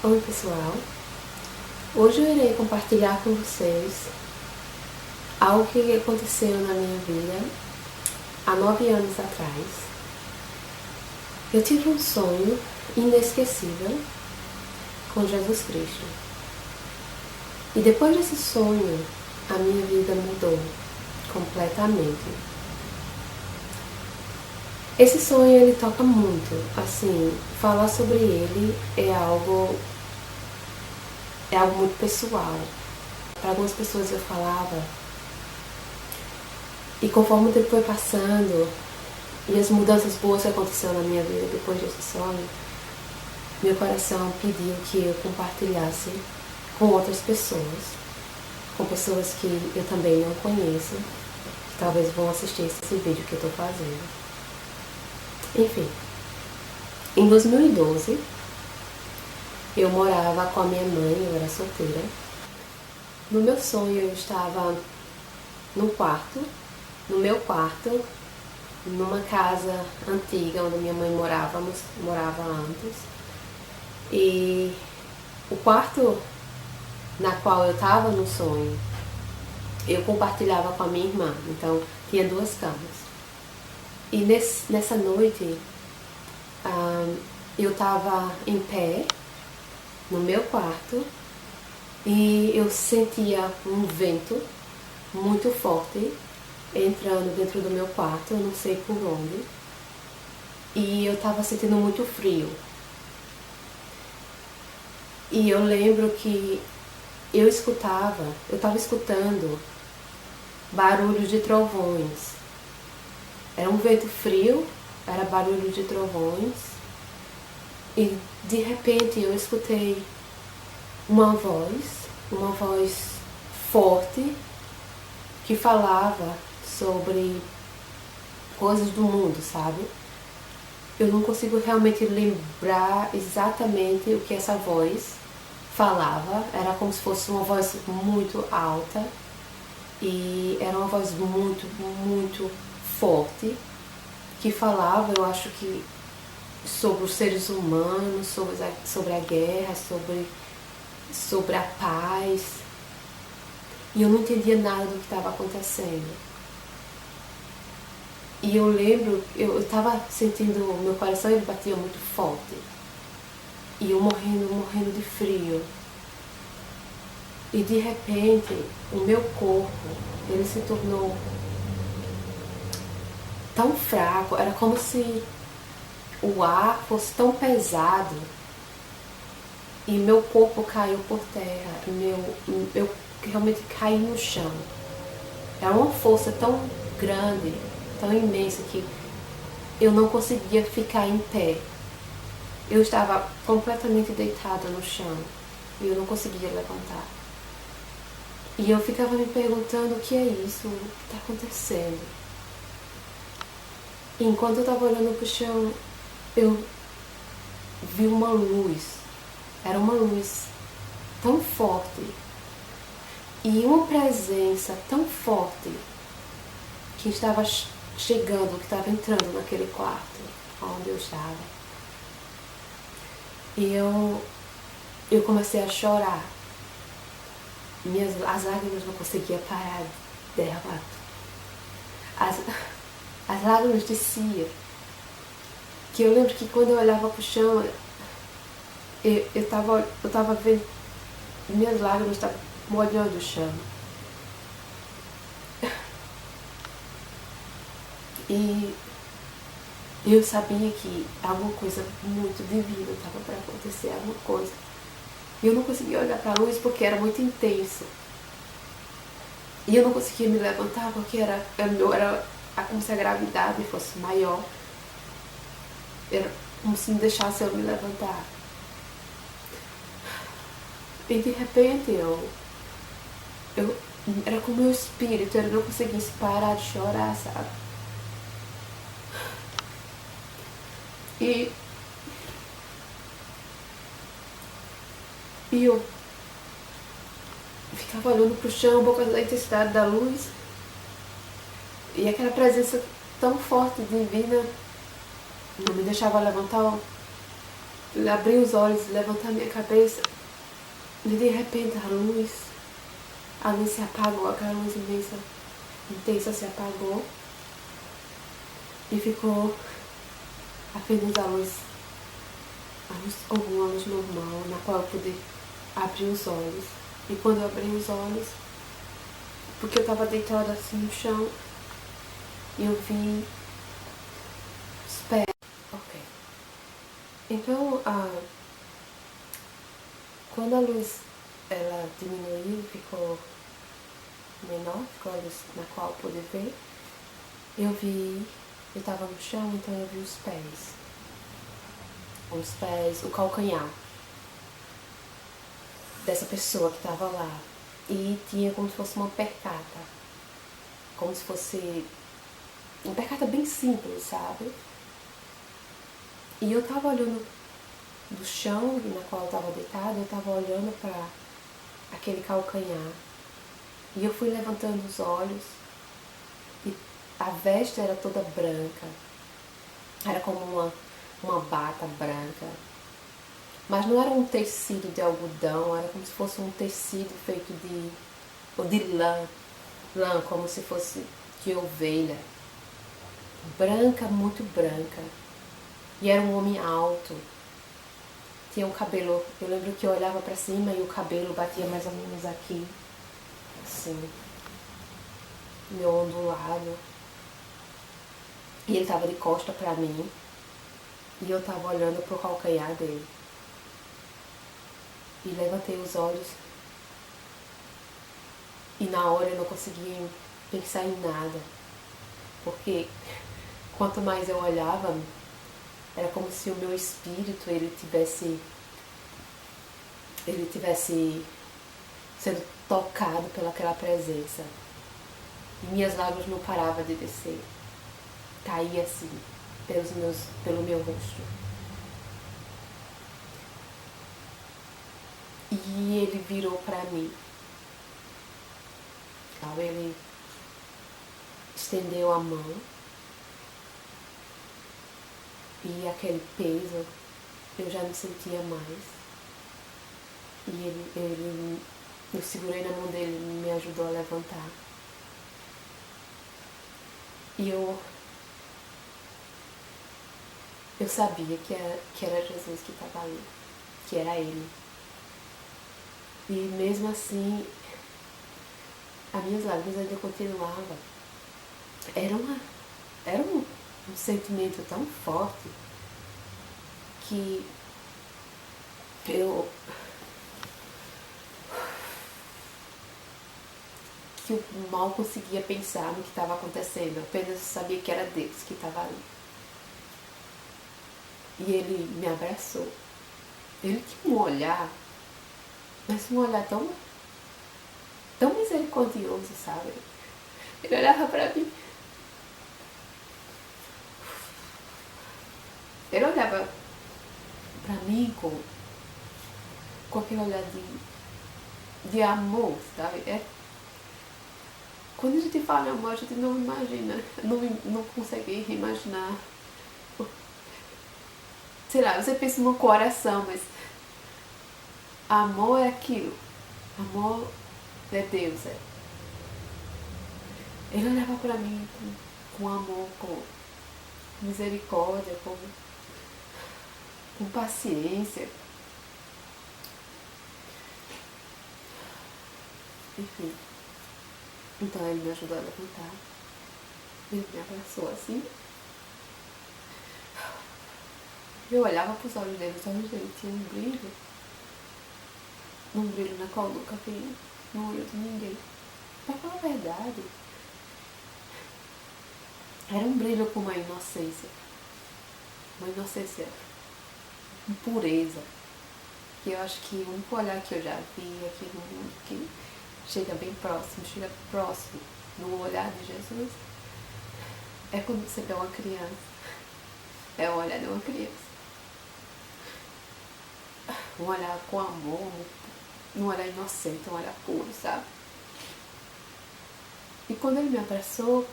Oi pessoal, hoje eu irei compartilhar com vocês algo que aconteceu na minha vida há 9 anos atrás. Eu tive um sonho inesquecível com Jesus Cristo. E depois desse sonho, a minha vida mudou completamente. Esse sonho ele toca muito, assim, falar sobre ele é algo muito pessoal. Para algumas pessoas eu falava, e conforme o tempo foi passando, e as mudanças boas que aconteceram na minha vida depois desse sonho, meu coração pediu que eu compartilhasse com outras pessoas, com pessoas que eu também não conheço, que talvez vão assistir esse vídeo que eu estou fazendo. Enfim, em 2012, eu morava com a minha mãe, eu era solteira. No meu sonho eu estava no meu quarto, numa casa antiga onde minha mãe morava antes. E o quarto na qual eu estava no sonho, eu compartilhava com a minha irmã, então tinha 2 camas. E nessa noite, eu estava em pé no meu quarto e eu sentia um vento muito forte entrando dentro do meu quarto, eu não sei por onde, e eu estava sentindo muito frio. E eu lembro que eu estava escutando barulhos de trovões. Era um vento frio, era barulho de trovões, e de repente eu escutei uma voz forte que falava sobre coisas do mundo, sabe? Eu não consigo realmente lembrar exatamente o que essa voz falava, era como se fosse uma voz muito alta e era uma voz muito, muito forte que falava, eu acho que sobre os seres humanos, sobre a guerra, sobre a paz. E eu não entendia nada do que estava acontecendo. E eu lembro, eu estava sentindo, o meu coração ele batia muito forte. E eu morrendo de frio. E de repente, o meu corpo, ele se tornou tão fraco, era como se o ar fosse tão pesado e meu corpo caiu por terra, eu realmente caí no chão. Era uma força tão grande, tão imensa que eu não conseguia ficar em pé. Eu estava completamente deitada no chão e eu não conseguia levantar. E eu ficava me perguntando o que é isso, o que está acontecendo. E enquanto eu estava olhando para o chão, eu vi uma luz. Era uma luz tão forte e uma presença tão forte que estava chegando, que estava entrando naquele quarto onde eu estava. E eu comecei a chorar. As lágrimas não conseguiam parar de derramar. As lágrimas desciam. Que eu lembro que quando eu olhava pro chão, eu tava vendo, minhas lágrimas estavam molhando o chão. E eu sabia que alguma coisa muito divina estava para acontecer, alguma coisa. E eu não conseguia olhar para a luz porque era muito intenso. E eu não conseguia me levantar porque era como se a gravidade fosse maior. Era como se me deixasse eu me levantar. E de repente era com o meu espírito, eu não conseguia parar de chorar, sabe? E eu ficava olhando pro chão por causa da intensidade da luz. E aquela presença tão forte, divina, não me deixava levantar abri os olhos, levantar minha cabeça e de repente a luz se apagou, aquela luz imensa, intensa se apagou e ficou apenas uma luz normal, na qual eu pude abrir os olhos. E quando eu abri os olhos, porque eu estava deitada assim no chão, eu vi os pés. Ok. Então, quando a luz ela diminuiu, ficou menor, ficou a luz na qual eu pude ver, eu estava no chão, então eu vi os pés, o calcanhar dessa pessoa que estava lá. E tinha como se fosse uma percata, como se fosse uma percata bem simples, sabe? E eu tava olhando do chão na qual eu tava deitada, eu tava olhando para aquele calcanhar. E eu fui levantando os olhos e a veste era toda branca. Era como uma bata branca. Mas não era um tecido de algodão, era como se fosse um tecido feito de lã, como se fosse de ovelha. Branca, muito branca. E era um homem alto. Tinha um cabelo, eu lembro que eu olhava pra cima e o cabelo batia mais ou menos aqui. Assim, meu ondulado. E ele tava de costa pra mim. E eu tava olhando pro calcanhar dele. E levantei os olhos. E na hora eu não conseguia pensar em nada. Porque quanto mais eu olhava, era como se o meu espírito ele tivesse sendo tocado pelaquela presença. E minhas lágrimas não paravam de descer. Caía assim pelo meu rosto. E ele virou pra mim. Sabe? Ele estendeu a mão. E aquele peso eu já não sentia mais. E eu segurei na mão dele e me ajudou a levantar. E eu sabia que era Jesus que estava ali, que era Ele. E mesmo assim, as minhas lágrimas ainda continuavam. Era um sentimento tão forte que eu mal conseguia pensar no que estava acontecendo, apenas sabia que era Deus que estava ali. E ele me abraçou. Ele tinha um olhar, mas um olhar tão misericordioso, sabe? Ele olhava pra mim. Ele olhava pra mim com aquele olhar de amor, sabe? Quando a gente fala em amor, a gente não imagina, não consegue imaginar. Sei lá, você pensa no coração, mas amor é aquilo. Amor é Deus, é. Ele olhava pra mim com amor, com misericórdia, com paciência. Enfim. Então ele me ajudou a levantar. Ele me abraçou assim. Eu olhava pros olhos dele, os olhos dele tinham um brilho. Um brilho na qual eu nunca vi no olho de ninguém. Pra falar a verdade, era um brilho com uma inocência. Uma inocência, uma pureza. Que eu acho que o único olhar que eu já vi aqui no mundo que chega bem próximo no olhar de Jesus, é quando você vê uma criança. É o olhar de uma criança. Um olhar com amor, um olhar inocente, um olhar puro, sabe? E quando ele me abraçou,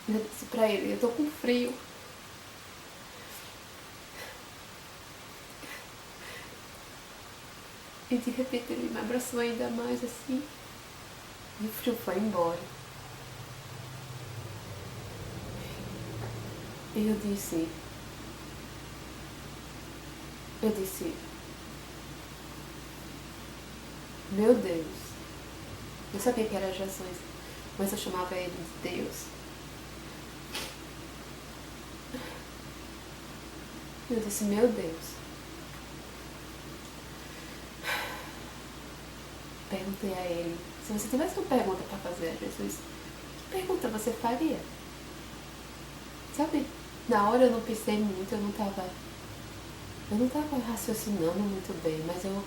eu disse pra ele, eu tô com frio. E de repente ele me abraçou ainda mais assim. E o frio foi embora. E eu disse, meu Deus. Eu sabia que era Jesus, mas eu chamava ele de Deus. Eu disse, meu Deus. Perguntei a ele, se você tivesse uma pergunta para fazer a Jesus, que pergunta você faria? Sabe, na hora eu não pensei muito, eu não estava raciocinando muito bem, mas eu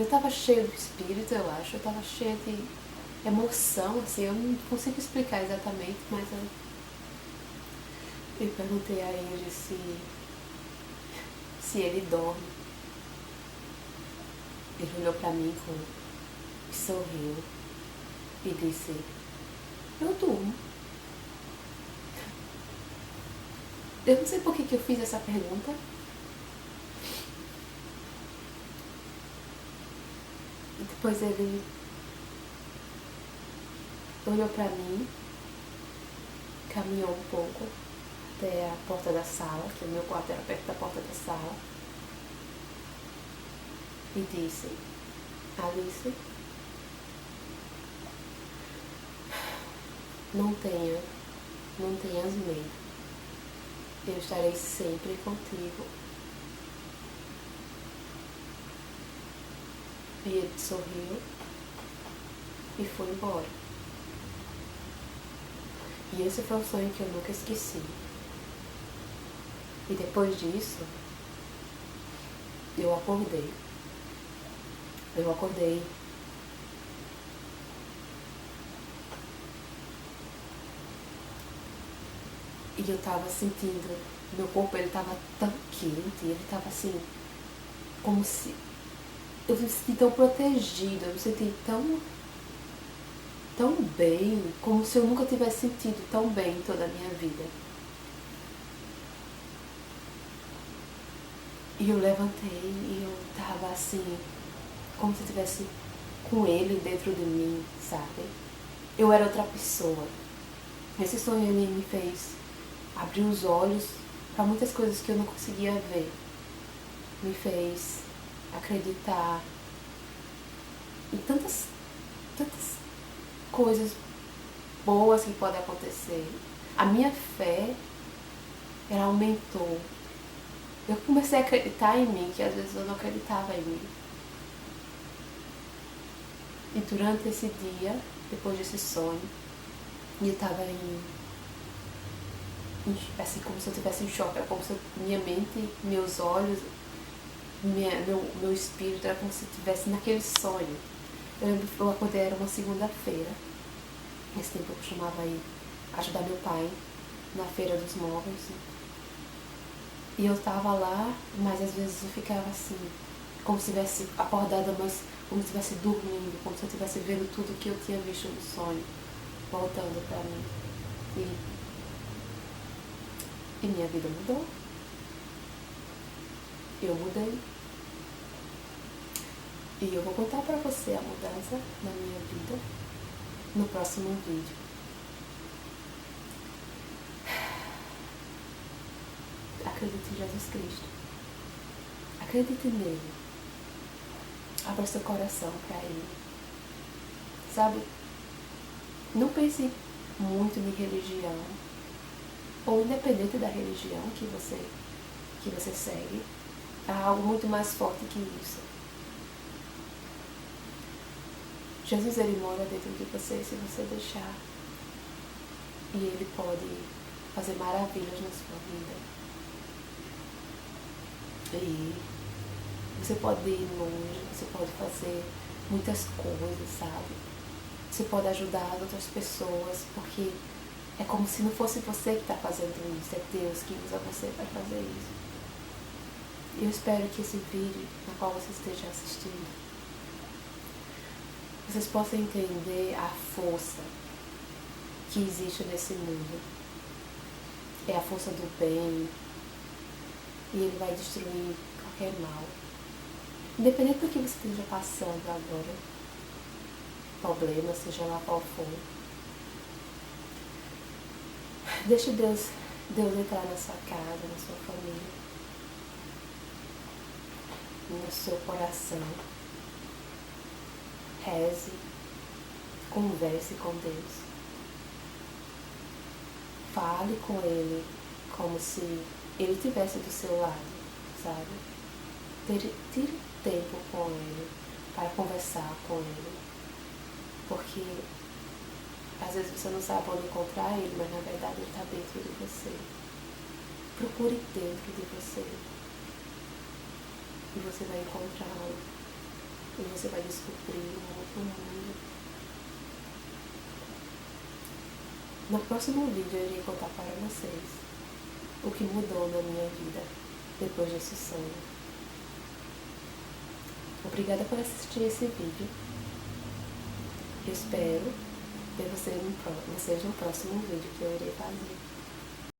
estava cheia do espírito, eu acho, eu estava cheia de emoção, assim, eu não consigo explicar exatamente, mas eu perguntei a ele se ele dorme. Ele olhou para mim e sorriu e disse, eu durmo. Eu não sei por que eu fiz essa pergunta. E depois ele olhou para mim, caminhou um pouco até a porta da sala, que o meu quarto era perto da porta da sala, e disse, Alice, não tenhas medo. Eu estarei sempre contigo. E ele sorriu e foi embora. E esse foi um sonho que eu nunca esqueci. E depois disso, eu acordei. E eu tava sentindo, meu corpo ele tava tão quente, ele tava assim, como se... Eu me senti tão protegida, eu me senti tão bem, como se eu nunca tivesse sentido tão bem em toda a minha vida. E eu levantei e eu tava assim, como se eu estivesse com ele dentro de mim, sabe? Eu era outra pessoa. Esse sonho ele me fez abrir os olhos para muitas coisas que eu não conseguia ver. Me fez acreditar em tantas coisas boas que podem acontecer. A minha fé, ela aumentou. Eu comecei a acreditar em mim, que às vezes eu não acreditava em mim. E durante esse dia, depois desse sonho, eu estava assim, como se eu estivesse em choque, era como se minha mente, meus olhos, meu espírito, era como se eu estivesse naquele sonho. Eu lembro que eu acordei, era uma segunda-feira. Nesse tempo eu costumava ir ajudar meu pai na feira dos móveis. E eu estava lá, mas às vezes eu ficava assim, como se estivesse acordada, mas como se estivesse dormindo, como se eu estivesse vendo tudo que eu tinha visto no sonho, voltando para mim. E minha vida mudou. Eu mudei. E eu vou contar para você a mudança na minha vida no próximo vídeo. Acredite em Jesus Cristo. Acredite nele. Abra seu coração para ele. Sabe? Não pense muito em religião. Ou independente da religião que você segue. Há algo muito mais forte que isso. Jesus, ele mora dentro de você se você deixar. E ele pode fazer maravilhas na sua vida. E você pode ir longe, você pode fazer muitas coisas, sabe? Você pode ajudar as outras pessoas, porque é como se não fosse você que está fazendo isso, é Deus que usa você para fazer isso. Eu espero que esse vídeo, na qual você esteja assistindo, vocês possam entender a força que existe nesse mundo. É a força do bem, e ele vai destruir qualquer mal. Independente do que você esteja passando agora, problema, seja lá qual for, deixe Deus entrar na sua casa, na sua família, no seu coração. Reze, converse com Deus. Fale com Ele como se Ele estivesse do seu lado, sabe? Tire tempo com Ele para conversar com Ele. Porque às vezes você não sabe onde encontrar Ele, mas na verdade Ele está dentro de você. Procure dentro de você. E você vai encontrá-lo. E você vai descobrir um outro mundo. No próximo vídeo eu irei contar para vocês o que mudou na minha vida depois desse sonho. Obrigada por assistir esse vídeo. Eu espero ver vocês no próximo vídeo que eu irei fazer.